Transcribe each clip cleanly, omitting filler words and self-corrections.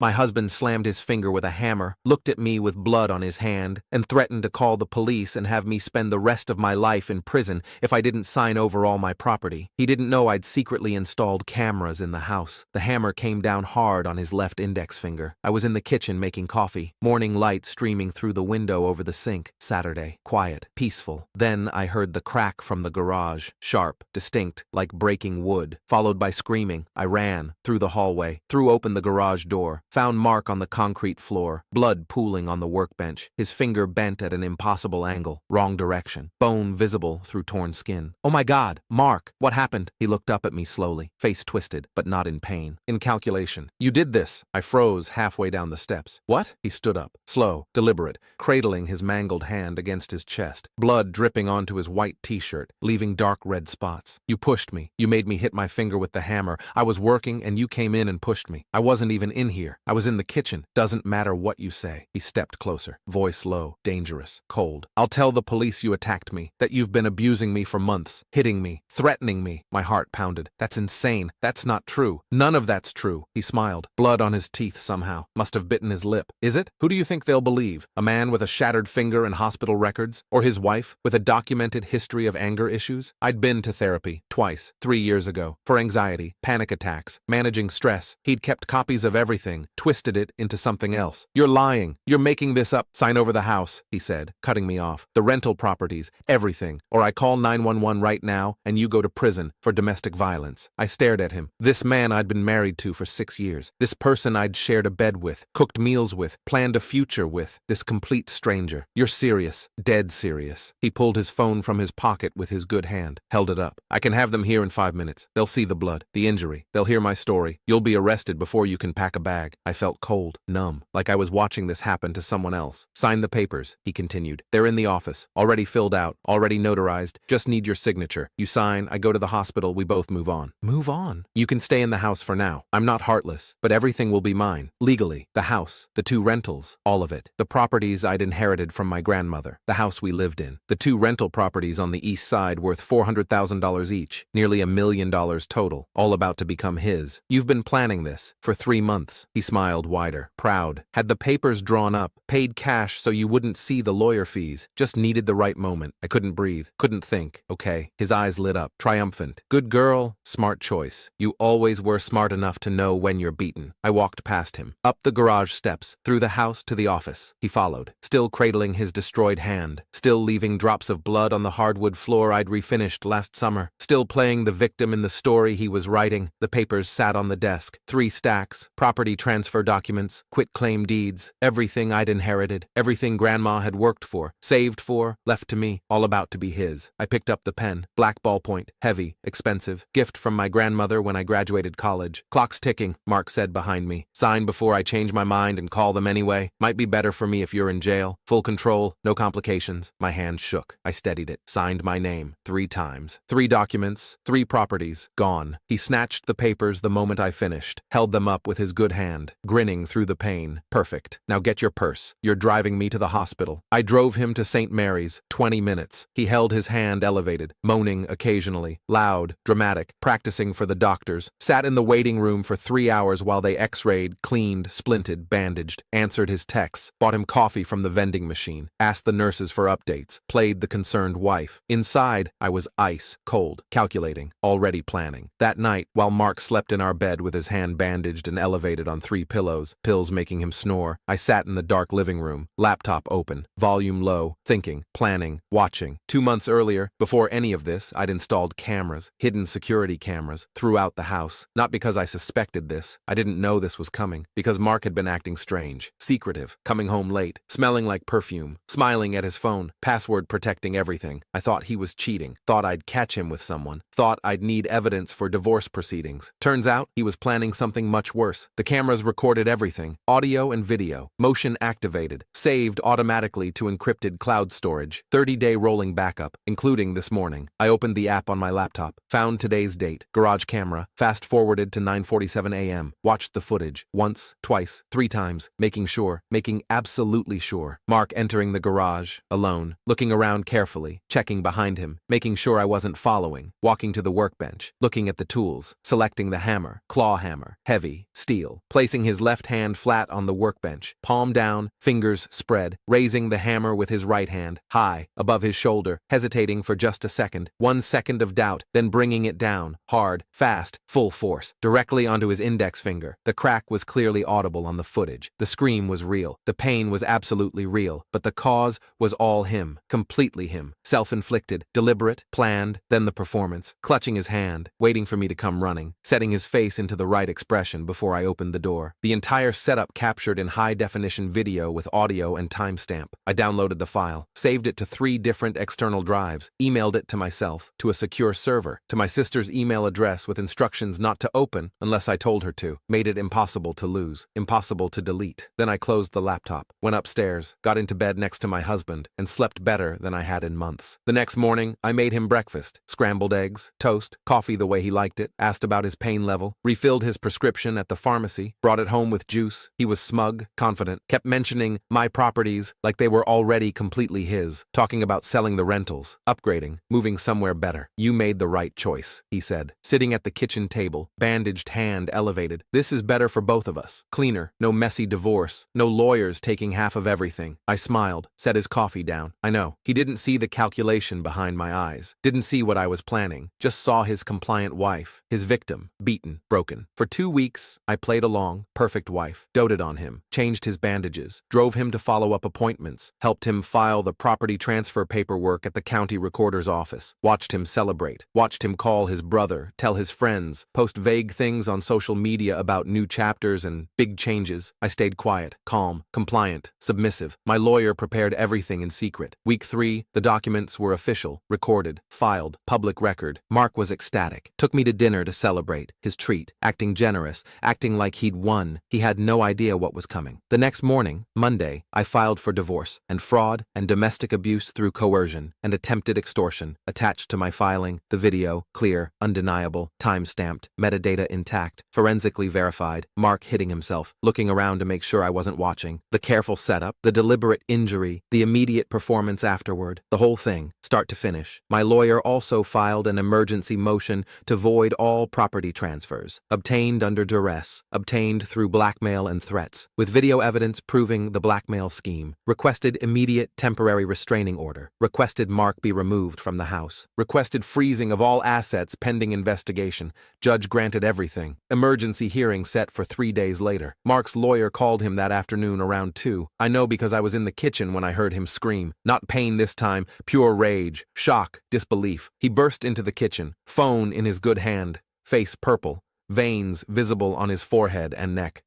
My husband slammed his finger with a hammer, looked at me with blood on his hand, and threatened to call the police and have me spend the rest of my life in prison if I didn't sign over all my property. He didn't know I'd secretly installed cameras in the house. The hammer came down hard on his left index finger. I was in the kitchen making coffee, morning light streaming through the window over the sink. Saturday. Quiet. Peaceful. Then I heard the crack from the garage, sharp, distinct, like breaking wood, followed by screaming. I ran, through the hallway, threw open the garage door, found Mark on the concrete floor, blood pooling on the workbench, his finger bent at an impossible angle, wrong direction, bone visible through torn skin. Oh my God, Mark, what happened? He looked up at me slowly, face twisted, but not in pain. In calculation. You did this. I froze halfway down the steps. What? He stood up, slow, deliberate, cradling his mangled hand against his chest, blood dripping onto his white t-shirt, leaving dark red spots. You pushed me. You made me hit my finger with the hammer. I was working and you came in and pushed me. I wasn't even in here. I was in the kitchen. Doesn't matter what you say. He stepped closer, voice low, dangerous, cold. I'll tell the police you attacked me, that you've been abusing me for months, hitting me, threatening me. My heart pounded. That's insane. That's not true. None of that's true. He smiled, blood on his teeth somehow. Must have bitten his lip. Is it? Who do you think they'll believe? A man with a shattered finger and hospital records? Or his wife, with a documented history of anger issues? I'd been to therapy, twice, 3 years ago, for anxiety, panic attacks, managing stress. He'd kept copies of everything, twisted it into something else. You're lying. You're making this up. Sign over the house, he said, cutting me off. The rental properties, everything. Or I call 911 right now and you go to prison for domestic violence. I stared at him. This man I'd been married to for 6 years. This person I'd shared a bed with, cooked meals with, planned a future with. This complete stranger. You're serious. Dead serious. He pulled his phone from his pocket with his good hand, held it up. I can have them here in 5 minutes. They'll see the blood, the injury. They'll hear my story. You'll be arrested before you can pack a bag. I felt cold, numb, like I was watching this happen to someone else. Sign the papers, he continued. They're in the office, already filled out, already notarized. Just need your signature. You sign, I go to the hospital, we both move on. Move on? You can stay in the house for now. I'm not heartless, but everything will be mine. Legally. The house, the 2 rentals, all of it. The properties I'd inherited from my grandmother. The house we lived in. The 2 rental properties on the east side worth $400,000 each. Nearly $1 million total. All about to become his. You've been planning this for 3 months. He smiled wider, proud. Had the papers drawn up, paid cash so you wouldn't see the lawyer fees. Just needed the right moment. I couldn't breathe, couldn't think. Okay. His eyes lit up, triumphant. Good girl, smart choice. You always were smart enough to know when you're beaten. I walked past him, up the garage steps, through the house to the office. He followed, still cradling his destroyed hand, still leaving drops of blood on the hardwood floor I'd refinished last summer, still playing the victim in the story he was writing. The papers sat on the desk, 3 stacks, property transfer documents, quitclaim deeds, everything I'd inherited, everything Grandma had worked for, saved for, left to me, all about to be his. I picked up the pen, black ballpoint, heavy, expensive, gift from my grandmother when I graduated college. Clock's ticking, Mark said behind me. Sign before I change my mind and call them anyway. Might be better for me if you're in jail. Full control, no complications. My hand shook. I steadied it, signed my name 3 times. 3 documents, 3 properties, gone. He snatched the papers the moment I finished, held them up with his good hand, grinning through the pain. Perfect. Now get your purse. You're driving me to the hospital. I drove him to St. Mary's, 20 minutes. He held his hand elevated, moaning occasionally, loud, dramatic, practicing for the doctors, sat in the waiting room for 3 hours while they x-rayed, cleaned, splinted, bandaged, answered his texts, bought him coffee from the vending machine, asked the nurses for updates, played the concerned wife. Inside, I was ice, cold, calculating, already planning. That night, while Mark slept in our bed with his hand bandaged and elevated on 3 pillows, pills making him snore, I sat in the dark living room, laptop open, volume low, thinking, planning, watching. 2 months earlier, before any of this, I'd installed cameras, hidden security cameras, throughout the house. Not because I suspected this. I didn't know this was coming. Because Mark had been acting strange, secretive, coming home late, smelling like perfume, smiling at his phone, password protecting everything. I thought he was cheating, thought I'd catch him with someone, thought I'd need evidence for divorce proceedings. Turns out, he was planning something much worse. The cameras recorded everything, audio and video, motion activated, saved automatically to encrypted cloud storage, 30-day rolling backup, including this morning. I opened the app on my laptop, found today's date, garage camera, fast-forwarded to 9:47 a.m., watched the footage, once, twice, 3 times, making absolutely sure. Mark entering the garage, alone, looking around carefully, checking behind him, making sure I wasn't following, walking to the workbench, looking at the tools, selecting the hammer, claw hammer, heavy, steel, placing placing his left hand flat on the workbench, palm down, fingers spread, raising the hammer with his right hand, high, above his shoulder, hesitating for just a second, 1 second of doubt, then bringing it down, hard, fast, full force, directly onto his index finger. The crack was clearly audible on the footage. The scream was real. The pain was absolutely real. But the cause was all him, completely him, self-inflicted, deliberate, planned, then the performance, clutching his hand, waiting for me to come running, setting his face into the right expression before I opened the door. The entire setup captured in high-definition video with audio and timestamp. I downloaded the file, saved it to 3 different external drives, emailed it to myself, to a secure server, to my sister's email address with instructions not to open unless I told her to, made it impossible to lose, impossible to delete. Then I closed the laptop, went upstairs, got into bed next to my husband, and slept better than I had in months. The next morning, I made him breakfast, scrambled eggs, toast, coffee the way he liked it, asked about his pain level, refilled his prescription at the pharmacy, brought it home with juice. He was smug, confident, kept mentioning my properties like they were already completely his, talking about selling the rentals, upgrading, moving somewhere better. You made the right choice, he said, sitting at the kitchen table, bandaged hand elevated. This is better for both of us. Cleaner, no messy divorce, no lawyers taking half of everything. I smiled, set his coffee down. I know. He didn't see the calculation behind my eyes, didn't see what I was planning, just saw his compliant wife, his victim, beaten, broken. For 2 weeks, I played along, perfect wife, doted on him, changed his bandages, drove him to follow-up appointments, helped him file the property transfer paperwork at the county recorder's office, watched him celebrate, watched him call his brother, tell his friends, post vague things on social media about new chapters and big changes. I stayed quiet, calm, compliant, submissive. My lawyer prepared everything in secret. Week 3, the documents were official, recorded, filed, public record. Mark was ecstatic, took me to dinner to celebrate, his treat, acting generous, acting like he'd won. He had no idea what was coming. The next morning, Monday, I filed for divorce, and fraud, and domestic abuse through coercion, and attempted extortion. Attached to my filing, the video, clear, undeniable, time-stamped, metadata intact, forensically verified, Mark hitting himself, looking around to make sure I wasn't watching, the careful setup, the deliberate injury, the immediate performance afterward, the whole thing, start to finish. My lawyer also filed an emergency motion to void all property transfers, obtained under duress, obtained through blackmail and threats, with video evidence proving the blackmail scheme, requested immediate temporary restraining order, requested Mark be removed from the house, requested freezing of all assets pending investigation. Judge granted everything. Emergency hearing set for 3 days later. Mark's lawyer called him that afternoon around 2. I know because I was in the kitchen when I heard him scream. Not pain this time, pure rage, shock, disbelief. He burst into the kitchen, phone in his good hand, face purple, veins visible on his forehead and neck.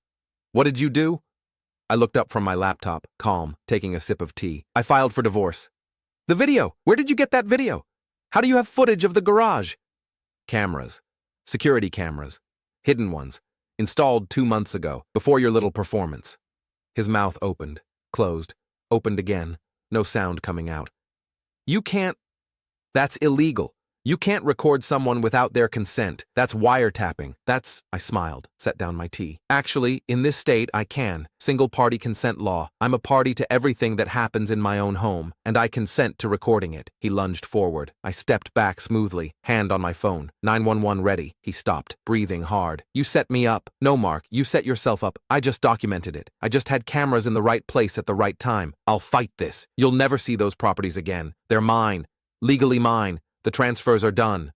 What did you do? I looked up from my laptop, calm, taking a sip of tea. I filed for divorce. The video! Where did you get that video? How do you have footage of the garage? Cameras. Security cameras. Hidden ones. Installed 2 months ago, before your little performance. His mouth opened, closed, opened again, no sound coming out. You can't. That's illegal. You can't record someone without their consent. That's wiretapping. I smiled, set down my tea. Actually, in this state, I can. Single-party consent law. I'm a party to everything that happens in my own home, and I consent to recording it. He lunged forward. I stepped back smoothly, hand on my phone. 911 ready. He stopped, breathing hard. You set me up. No, Mark, you set yourself up. I just documented it. I just had cameras in the right place at the right time. I'll fight this. You'll never see those properties again. They're mine. Legally mine. The transfers are done.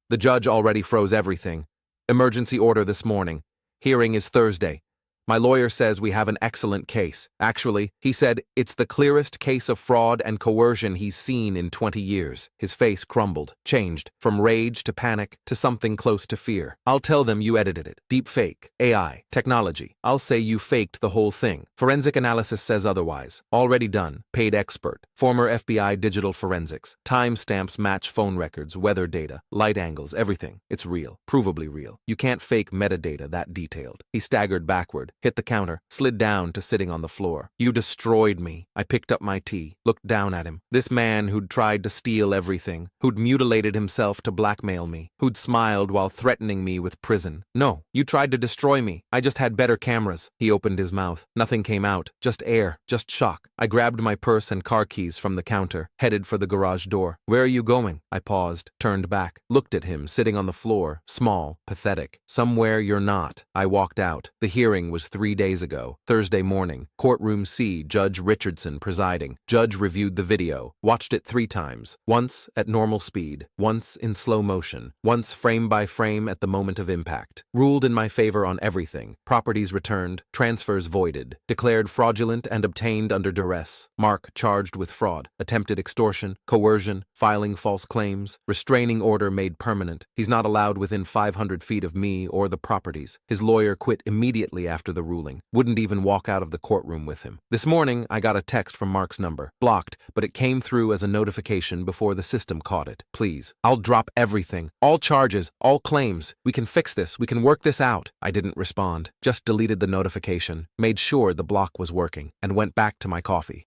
The judge already froze everything. Emergency order this morning. Hearing is Thursday. My lawyer says we have an excellent case. Actually, he said it's the clearest case of fraud and coercion he's seen in 20 years. His face crumbled, changed, from rage to panic to something close to fear. I'll tell them you edited it. Deep fake, AI, technology. I'll say you faked the whole thing. Forensic analysis says otherwise. Already done. Paid expert. Former FBI digital forensics. Timestamps match phone records, weather data, light angles, everything. It's real. Provably real. You can't fake metadata that detailed. He staggered backward, hit the counter, slid down to sitting on the floor. You destroyed me. I picked up my tea, looked down at him. This man who'd tried to steal everything, who'd mutilated himself to blackmail me, who'd smiled while threatening me with prison. No, you tried to destroy me. I just had better cameras. He opened his mouth. Nothing came out. Just air. Just shock. I grabbed my purse and car keys from the counter, headed for the garage door. Where are you going? I paused, turned back, looked at him sitting on the floor, small, pathetic. Somewhere you're not. I walked out. The hearing was 3 days ago, Thursday morning. Courtroom C, Judge Richardson presiding. Judge reviewed the video, watched it 3 times. Once at normal speed, once in slow motion, once frame by frame at the moment of impact. Ruled in my favor on everything. Properties returned, transfers voided. Declared fraudulent and obtained under duress. Mark charged with fraud, attempted extortion, coercion, filing false claims, restraining order made permanent. He's not allowed within 500 feet of me or the properties. His lawyer quit immediately after the ruling. Wouldn't even walk out of the courtroom with him. This morning, I got a text from Mark's number. Blocked, but it came through as a notification before the system caught it. Please, I'll drop everything. All charges, all claims. We can fix this. We can work this out. I didn't respond. Just deleted the notification, made sure the block was working, and went back to my coffee.